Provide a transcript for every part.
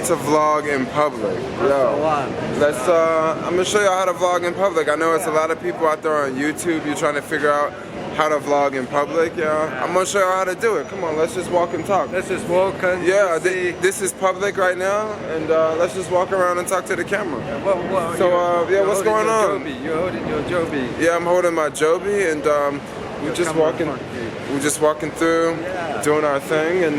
to vlog in public. I'm gonna show you how to vlog in public. I know it's a lot of people out there on YouTube. You're trying to figure out how to vlog in public. I'm gonna show you how to do it. Come on, let's just walk and talk. Let's just walk and this is public right now, and let's just walk around and talk to the camera. What's going on? You're holding your Joby. Yeah, I'm holding my Joby, and we're just walking through, doing our thing, and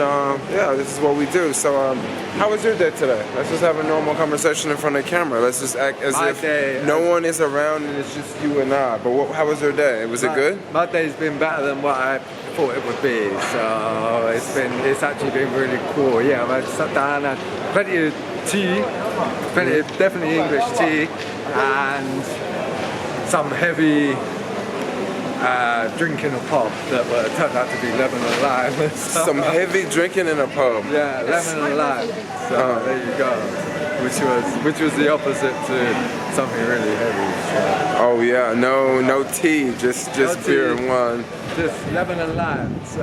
this is what we do. So, how was your day today? Let's just have a normal conversation in front of the camera. Let's just act as if no one is around and it's just you and I. But how was your day? Was it good? My day's been better than what I thought it would be. So it's actually been really cool. Yeah, I sat down and plenty of tea, definitely English tea, and some heavy drinking a pub that turned out to be lemon and lime. Some heavy drinking in a pub. Yeah, lemon and lime. So there you go. Which was the opposite to something really heavy. So. Oh yeah, no tea, just beer and wine. Just lemon and lime. So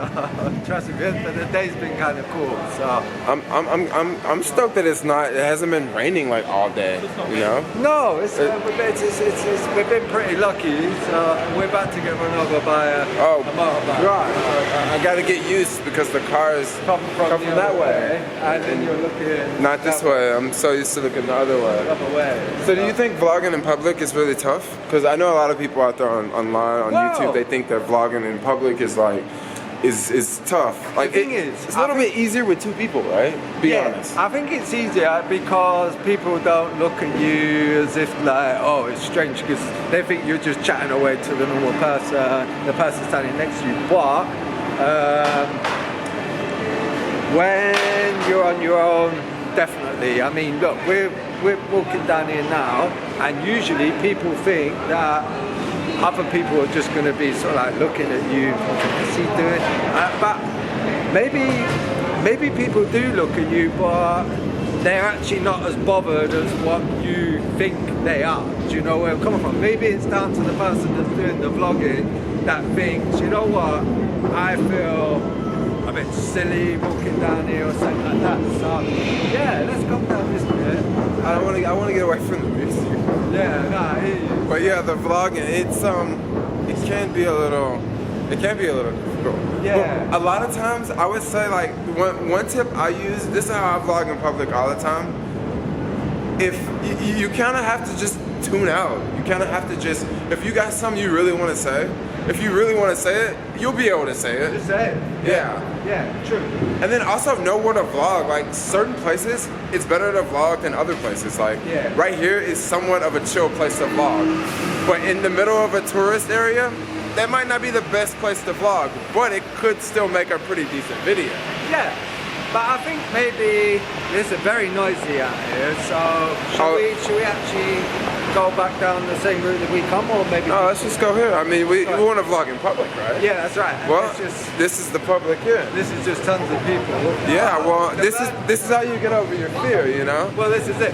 trust me, the day's been kind of cool. So I'm stoked that it hasn't been raining like all day. You know? No, we've been pretty lucky. So we're about to get run over by a motorbike. Right. I gotta get used because the cars come from that way, and then you're looking. Not this way. I'm so used to looking the other way. So do you think vlogging in public is really tough? Because I know a lot of people out there online on YouTube, they think that vlogging in public is like is tough. Like it's a little bit easier with two people, right? Be honest. I think it's easier because people don't look at you as if like, oh, it's strange, because they think you're just chatting away to the normal person, the person standing next to you. But when you're on your own, definitely. I mean, look, we're walking down here now, and usually people think that other people are just going to be sort of like looking at you, what's he doing? But maybe people do look at you, but they're actually not as bothered as what you think they are. Do you know where I'm coming from? Maybe it's down to the person that's doing the vlogging that thinks, you know what, I feel a bit silly walking down here or something like that. So yeah, let's come down this bit. I want to get away from the music. Yeah, nah, I hear you. But yeah, the vlogging, it can be a little difficult. Yeah. But a lot of times, I would say like one tip I use. This is how I vlog in public all the time. If you kind of have to just tune out. You kind of have to just, if you got something you really want to say, if you really want to say it, you'll be able to say it. Just say it. Yeah, true. And then also know where to vlog. Like certain places, it's better to vlog than other places. Like right here is somewhat of a chill place to vlog. But in the middle of a tourist area, that might not be the best place to vlog, but it could still make a pretty decent video. Yeah. But I think maybe it's very noisy out here, so should we actually go back down the same route that we come, or maybe? No, let's just go here. I mean, we want to vlog in public, right? Yeah, that's right. Well, this is the public here. This is just tons of people. Yeah, well, this is how you get over your fear, you know? Well, this is it.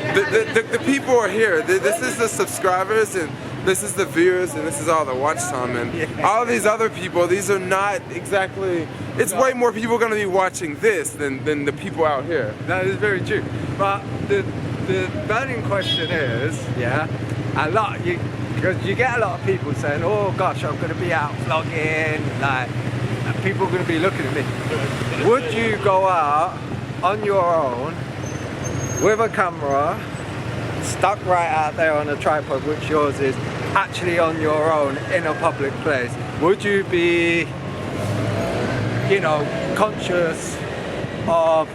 The people are here. This is the subscribers, and this is the viewers, and this is all the watch time, and all of these other people, these are not exactly, it's way more people going to be watching this than the people out here. That is very true. But the burning question is, because you get a lot of people saying, oh gosh, I'm going to be out vlogging, like, and people are going to be looking at me. Would you go out on your own with a camera, stuck right out there on a tripod, which yours is, actually on your own in a public place? Would you be, conscious of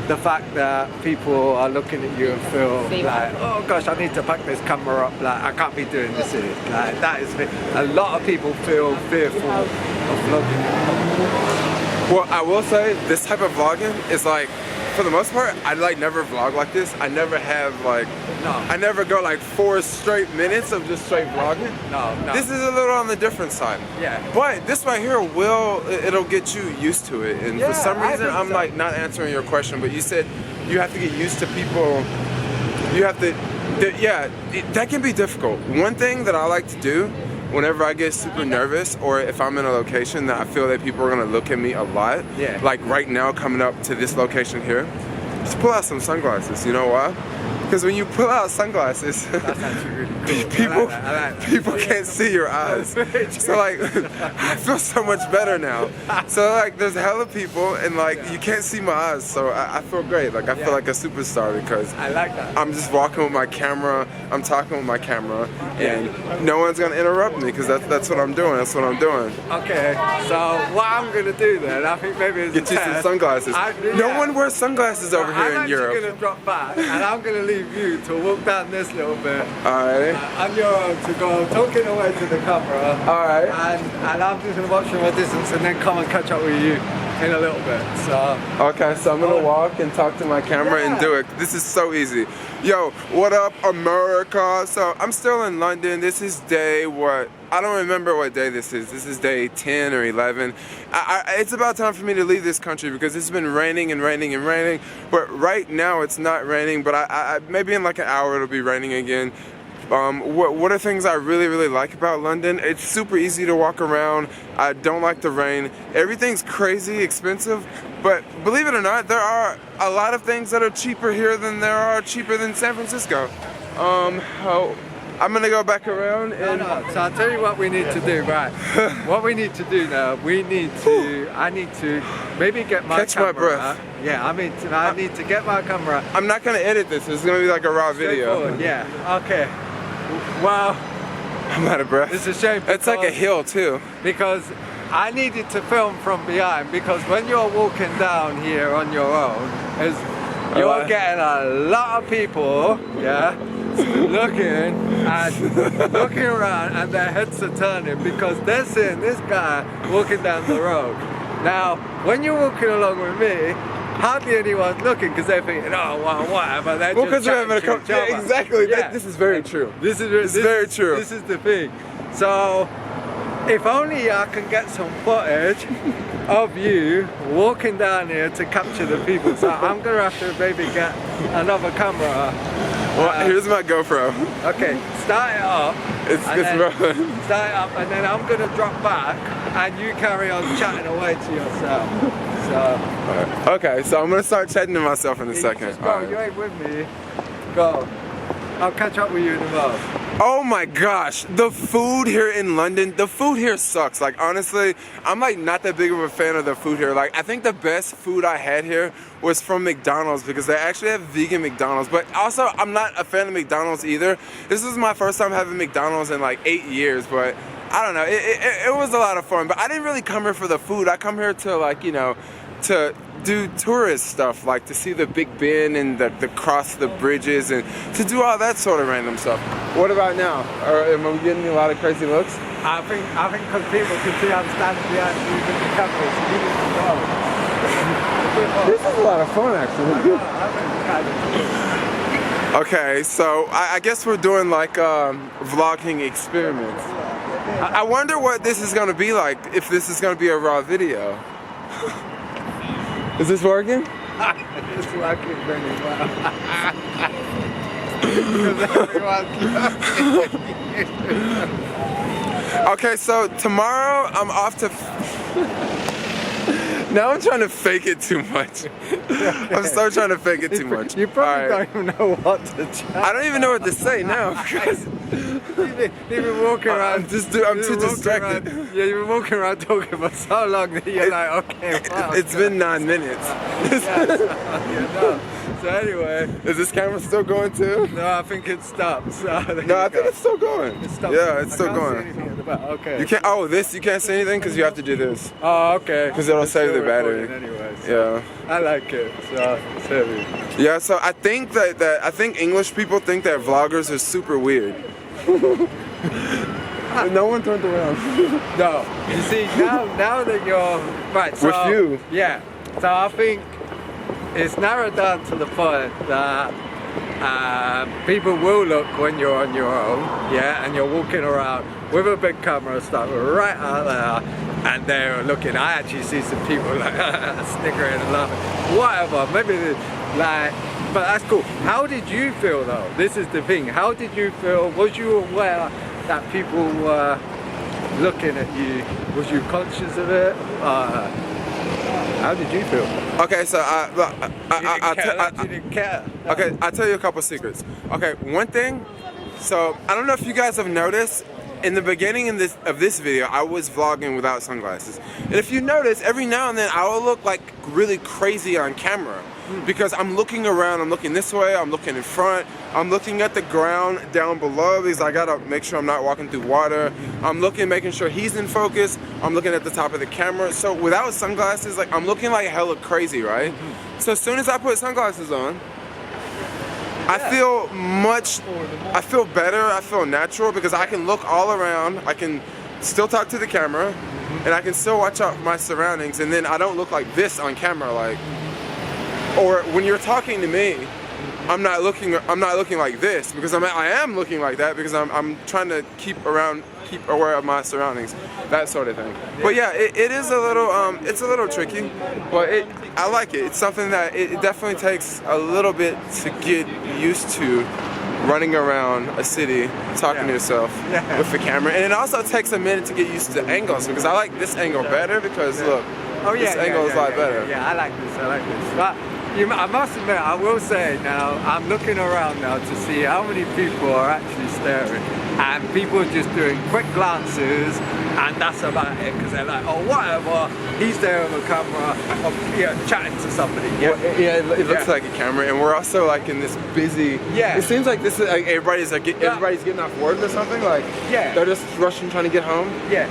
the fact that people are looking at you and feel like, oh gosh, I need to pack this camera up, like I can't be doing this in it. Like that is, a lot of people feel fearful of vlogging. Well, I will say this type of vlogging is like, for the most part, I never vlog like this. I never have I never go like 4 straight minutes of just straight vlogging. No. This is a little on the different side. Yeah. But this right here it'll get you used to it. And for some reason, I'm like not answering your question, but you said you have to get used to people. You have to, that can be difficult. One thing that I like to do whenever I get super nervous, or if I'm in a location that I feel that people are gonna look at me a lot, like right now coming up to this location here, just pull out some sunglasses. You know why? Because when you pull out sunglasses, That's actually really cool. I like that. people can't see your eyes. So like, I feel so much better now. So like, there's hella people, and like, you can't see my eyes. So I feel great. Like I feel like a superstar because I like that. I'm just walking with my camera. I'm talking with my camera, and no one's gonna interrupt me because that's what I'm doing. That's what I'm doing. Okay. So what I'm gonna do then? I think maybe it's Get you some sunglasses. No one wears sunglasses over here in Europe. I'm actually gonna drop back, and I'm gonna leave you to walk down this little bit. Alright. On your own to go talking away to the camera. Alright. And I'm just gonna watch from a distance and then come and catch up with you in a little bit. So okay, so I'm gonna walk and talk to my camera and do it. This is so easy. Yo, what up, America? So I'm still in London. This is day what? I don't remember what day this is. This is day 10 or 11. It's about time for me to leave this country because it's been raining and raining and raining. But right now it's not raining, but maybe in like an hour it'll be raining again. What are things I really like about London? It's super easy to walk around. I don't like the rain. Everything's crazy expensive, but believe it or not, there are a lot of things that are cheaper here than there are cheaper than San Francisco. I'm gonna go back around and... No. So I'll tell you what we need to do, right? What we need to do now, I need to maybe get my Catch camera my breath. out. Yeah, I need to get my camera. I'm not gonna edit this, it's gonna be like a raw video. Yeah, okay. Well, I'm out of breath. it's a shame. It's like a hill too. Because I needed to film from behind, because when you're walking down here on your own, you're getting a lot of people, yeah, looking around, and their heads are turning because they're seeing this guy walking down the road. Now, when you're walking along with me, hardly anyone's looking because they're thinking, oh, well, whatever. They're just having a conversation. Yeah, exactly. Yeah. This is very true. This is very true. This is the thing. So, if only I can get some footage of you walking down here to capture the people. So I'm gonna have to maybe get another camera. Well, here's my GoPro. Okay, start it up. It's rolling. Start it up, and then I'm gonna drop back, and you carry on chatting away to yourself. So. Okay, so I'm gonna start chatting to myself in a second. Just go. You ain't with me. Go. I'll catch up with you in a moment. Oh my gosh, the food here in London, the food here sucks. Like honestly, I'm like not that big of a fan of the food here. Like I think the best food I had here was from McDonald's because they actually have vegan McDonald's. But also, I'm not a fan of McDonald's either. This was my first time having McDonald's in like 8 years, but I don't know, it was a lot of fun. But I didn't really come here for the food. I come here to like, you know, to do tourist stuff, like to see the Big Ben and the cross the bridges and to do all that sort of random stuff. What about now? Am I getting a lot of crazy looks? I think because people can see I'm standing behind you with the camera, so you need to go. This is a lot of fun actually. Okay, so I guess we're doing like vlogging experiments. I wonder what this is gonna be like, if this is gonna be a raw video. Is this working? It's working very well. Okay, so tomorrow I'm off to... Now I'm trying to fake it too much. I'm so trying to fake it too much. You probably don't even know what to chat. I don't even know what to say now because you've been walking around. I'm too distracted. Yeah, you've been walking around talking for so long that you're like, okay, wow. It's been 9 minutes. So anyway, is this camera still going too? No, I think it stopped. So I think it's still going. It stopped. Yeah, it's still I can't going. see anything at the back. Okay. You can't. Oh, you can't say anything because you have to do this. Oh, okay. Because it'll It's save still the battery. Anyway, so Yeah. I like it. So it's heavy. Yeah. So I think I think English people think that vloggers are super weird. No one turned around. No. You see, now that you're right. So, with you. Yeah. So I think it's narrowed down to the point that people will look when you're on your own, yeah, and you're walking around with a big camera stuck right out there, and they're looking. I actually see some people like snickering and laughing, whatever, maybe like, but that's cool. How did you feel though? This is the thing. How did you feel? Was you aware that people were looking at you? Was you conscious of it? How did you feel? Okay, so You didn't care. okay, I'll tell you a couple secrets. Okay, one thing, so I don't know if you guys have noticed, in the beginning of this video, I was vlogging without sunglasses. And if you notice, every now and then I will look like really crazy on camera because I'm looking around, I'm looking this way, I'm looking in front, I'm looking at the ground down below because I gotta make sure I'm not walking through water. I'm looking, making sure he's in focus. I'm looking at the top of the camera. So without sunglasses, like I'm looking like hella crazy, right? So as soon as I put sunglasses on, I feel better, I feel natural because I can look all around, I can still talk to the camera, and I can still watch out my surroundings, and then I don't look like this on camera, like, or when you're talking to me, I'm not looking like this because I am looking like that because I'm trying to keep aware of my surroundings, that sort of thing. But yeah, it is a little it's a little tricky, but I like it. It's something that it definitely takes a little bit to get used to, running around a city talking to yourself with the camera, and it also takes a minute to get used to the angles because I like this angle better because look, this angle is a lot better. Yeah, I like this. But I must admit, I will say now, I'm looking around now to see how many people are actually staring, and people are just doing quick glances, and that's about it, because they're like, oh, whatever, he's there on the camera, chatting to somebody. Yeah, well, it looks like a camera, and we're also like in this busy. Yeah. It seems like this is like everybody's getting off work or something. Like they're just rushing, trying to get home. Yeah.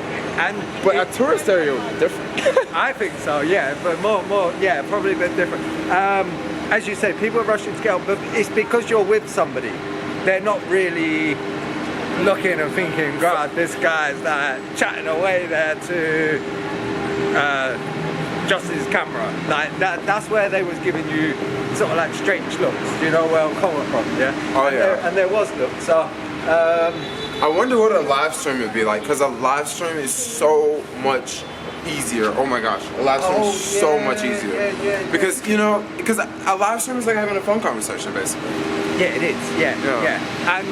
But a tourist area would be different. I think so, yeah, but more, probably a bit different. As you say, people are rushing to get home, but it's because you're with somebody. They're not really looking and thinking, God, this guy's like chatting away there to just his camera. Like that's where they was giving you sort of like strange looks. You know where I'm coming from, yeah? Oh, yeah. And there was looks, so. I wonder what a live stream would be like, because a live stream is so much easier. Oh my gosh, a live stream is so much easier. Because, you know, because a live stream is like having a phone conversation, basically. Yeah, it is, yeah. And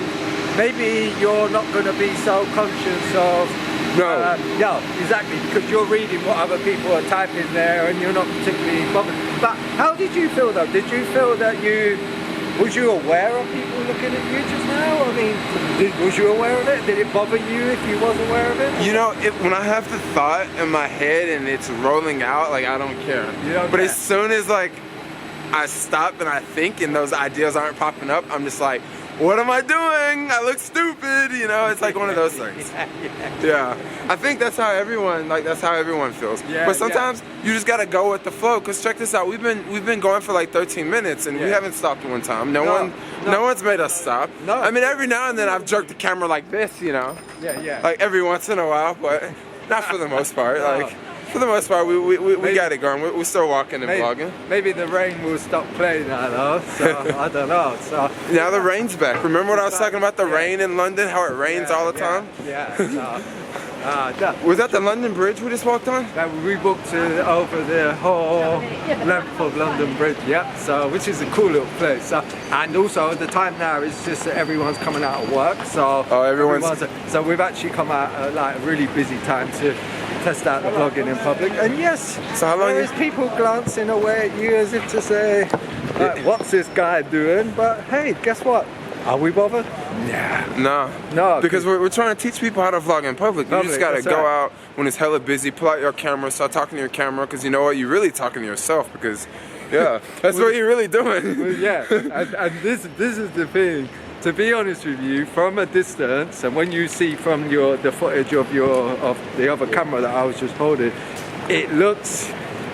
maybe you're not going to be so conscious of... No, exactly, because you're reading what other people are typing there and you're not particularly bothered. But how did you feel though? Did you feel that was you aware of people looking at you just now? I mean, was you aware of it? Did it bother you if you wasn't aware of it? You know, when I have the thought in my head and it's rolling out, like I don't care. You don't but care. As soon as like I stop and I think and those ideas aren't popping up, I'm just like, what am I doing? I look stupid, you know? It's like one of those things. Yeah. I think that's how everyone feels. But sometimes you just gotta go with the flow. Cause check this out, we've been going for like 13 minutes and we haven't stopped one time. No one's made us stop. No. I mean, every now and then I've jerked the camera like this, you know? Yeah. Like every once in a while, but not for the most part. Like for the most part, we got it going. We're still walking and vlogging. Maybe the rain will stop playing now, though. So I don't know. So now the rain's back. Remember what I was talking about the rain in London? How it rains all the time? Was that the London Bridge we just walked on? We walked over the whole length of London Bridge. So which is a cool little place. So, and also the time now is just that everyone's coming out of work. So so we've actually come out at like a really busy time to test out the vlogging in public, and yes, so how long there is people glancing away at you as if to say, like, what's this guy doing? But hey, guess what? Are we bothered? No. Because we're trying to teach people how to vlog in public. You just gotta go out when it's hella busy, pull out your camera, start talking to your camera, because you know what, you're really talking to yourself, because that's what you're really doing. And this is the thing. To be honest with you, from a distance, and when you see from the footage of the other camera that I was just holding, it looks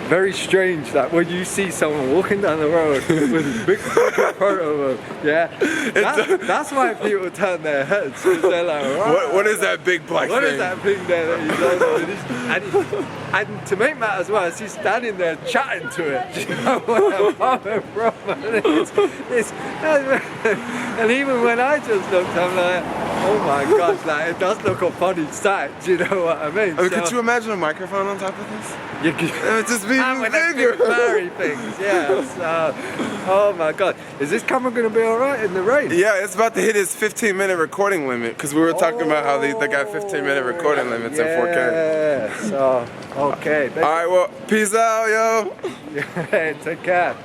very strange that when you see someone walking down the road with a big in front of them, that's why people turn their heads, because they're like, what is that big black thing? What is that thing there that he does? And to make matters worse, he's standing there chatting to it. You know where I'm coming from? And even when I just looked, I'm like, Oh my gosh, like it does look a funny sight, do you know what I mean? I mean, could you imagine a microphone on top of this? You could It would just be with bigger. the furry things, yeah. So, oh my god. Is this camera going to be alright in the rain? Yeah, it's about to hit its 15-minute recording limit because we were talking about how they got 15-minute recording limits in 4K. Yeah, so, okay. All right, well, peace out, yo. Take care.